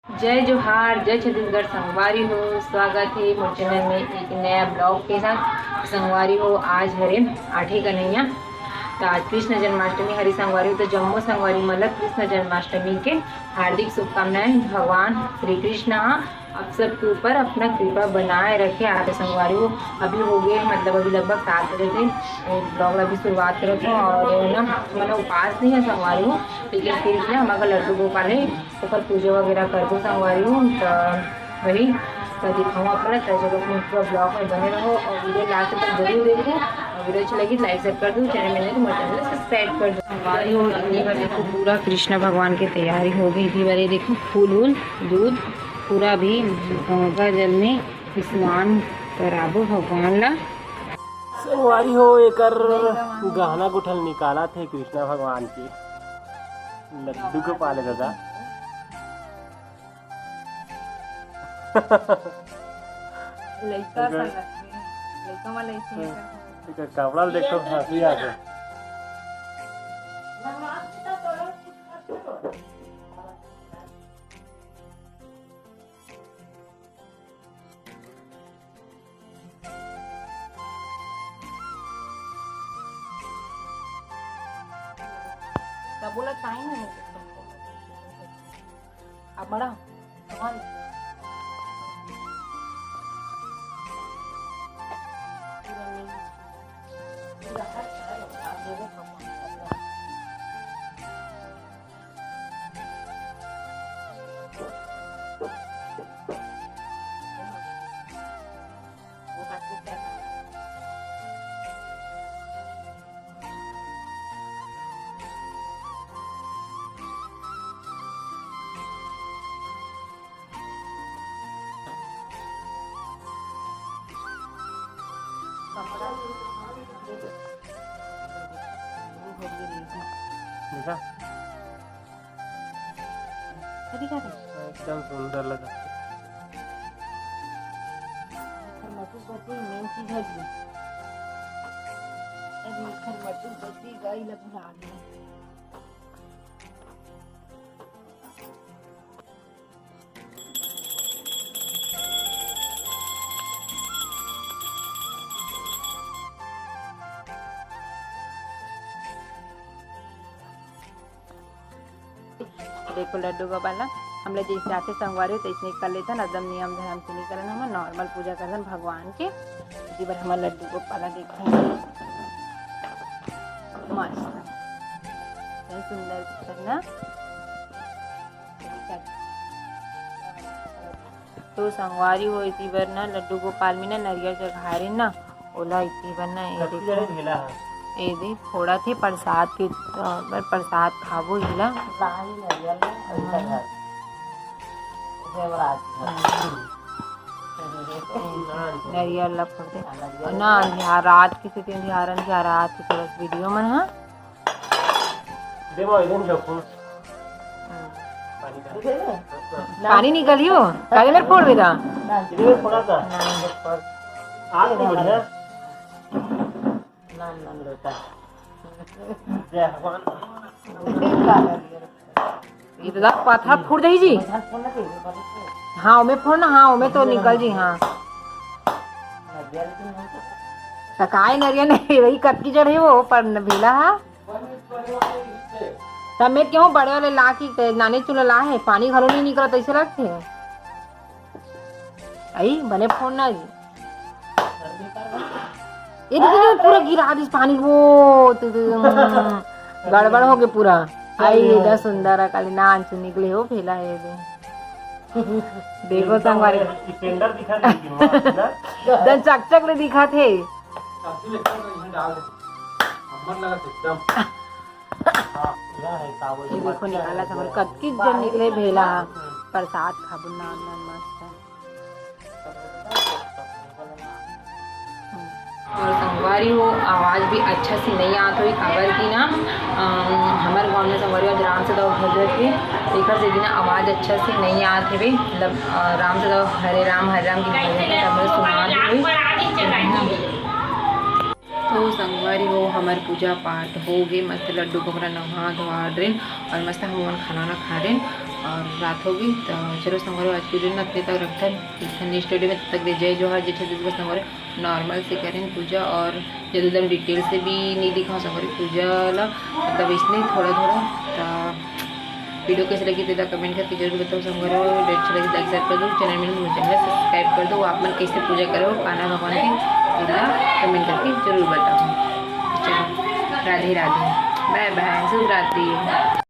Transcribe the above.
जय जोहार, जय छत्तीसगढ़। संगवारी हो, स्वागत है मोर चैनल में एक नया ब्लॉग के साथ। संगवारी हो, आज हरे 8 कन्हैया तो आज कृष्ण जन्माष्टमी। हरी संगवारी हो तो जम्मो संगवारी मतलब कृष्ण जन्माष्टमी के हार्दिक शुभकामनाएं। भगवान श्री कृष्ण आप सबके ऊपर अपना कृपा बनाए रखे। आते संगवारी हो अभी हो गए मतलब अभी लगभग 7 बजे थे ब्लॉग अभी शुरुआत करे थे और ना मतलब उपास नहीं है संगवारी हो, लेकिन फिर भी ना हमारा लड्डू गोपाल है तो कल पूजा वगैरह कर दो संगवारी हो तो वही तो दिखाऊँ अपना। तो चलो पूरा ब्लॉग में बने रहो और वीडियो लास्ट तक जरूर देखो और वीडियो अच्छी लगी लाइक शेयर कर दो, चैनल में नहीं तो मेरे चैनल सब्सक्राइब कर दो। संगवारी हो इतनी बार देखो पूरा कृष्ण भगवान की तैयारी हो गई थी। बार देखो फूल वूल दूध पूरा भी गंगा जल में स्नान कराबो भगवान ला। संगवारी हो एकर गहना गुठल निकाला थे कृष्णा भगवान के लड्डू को पाले दादा। कपड़ा देखो हंसी आके बोला टाइम है अब बड़ा एकदम सुंदर लगा। मेन चीज है मटू बची गाई लग देखो लड्डू गोपाल ना हम लोग जैसे आते संगवारी तो इसने कर लेते एकदम नियम धर्म से नहीं करना। हम नॉर्मल पूजा करन भगवान के इसी बार हमारे लड्डू गोपाल देखो मस्त सुंदर करना। तो संगवारी हो इसी बार ना लड्डू गोपाल में ना नरियल चढ़ाए ना ओला इसी बार ना ये दे थोड़ा थे प्रसाद के प्रसाद खाबो हिला नरियल फोड़ते ना रात की स्थिति रात की थोड़ा वीडियो में हाँ पानी निकलियो काले मेरे फोड़ बेटा इधर पत्थर फूट जाई जी। हाँ ओमे फोड़ ना हाँ ओमे तो निकल जी। हाँ सकाई नरिया नहीं वही कटकी चढ़े वो पर भेला है तब मैं क्यों बड़े वाले ला की नाने चूल्हा ला है पानी घरों नहीं निकला तो ऐसे रखते आई बने फोड़ना जी। ये पूरा गिरा दी पानी वो गड़बड़ हो गए पूरा। आई इधर सुंदर है काली नान से निकले हो फैला है देखो संगवारी दन चक ले दिखा थे देखो निकाला संगवारी कतकी जन निकले भेला प्रसाद खाबू नान मस्त। और संगवारी हो आवाज़ भी अच्छा से नहीं आत हुई खबर की ना हमारे गाँव में संगवारी आज राम से दो भजन थे लेकर से ना आवाज़ अच्छा से नहीं आत है मतलब राम से दो हरे राम की भजन सुना हुई। तो संगवारी हो हमारे पूजा पाठ हो गए मस्त लड्डू गोबरा नहा धोआ ड्रेन और मस्त हम खाना खा रहे और रात होगी। तो चलो संगवारी आज की वीडियो अपने तक रखते हैं। नेक्स्ट वीडियो में तब तक जय जोहार जय छत्तीसगढ़। संगवारी नॉर्मल से करें पूजा और जब एकदम डिटेल से भी नहीं दिखाऊँ संगवारी पूजा ला, मतलब इसने थोड़ा थोड़ा। तो वीडियो कैसे लगी तो कमेंट करके जरूर बताओ संगवारी। वीडियो अच्छा लगी लाइक शेयर कर दो, चैनल में सब्सक्राइब कर दो। आप मन कैसे पूजा करो कान्हा भगवान की कमेंट करके जरूर बताओ। चलो राधे राधे, बाय बाय, शुभ रात्रि।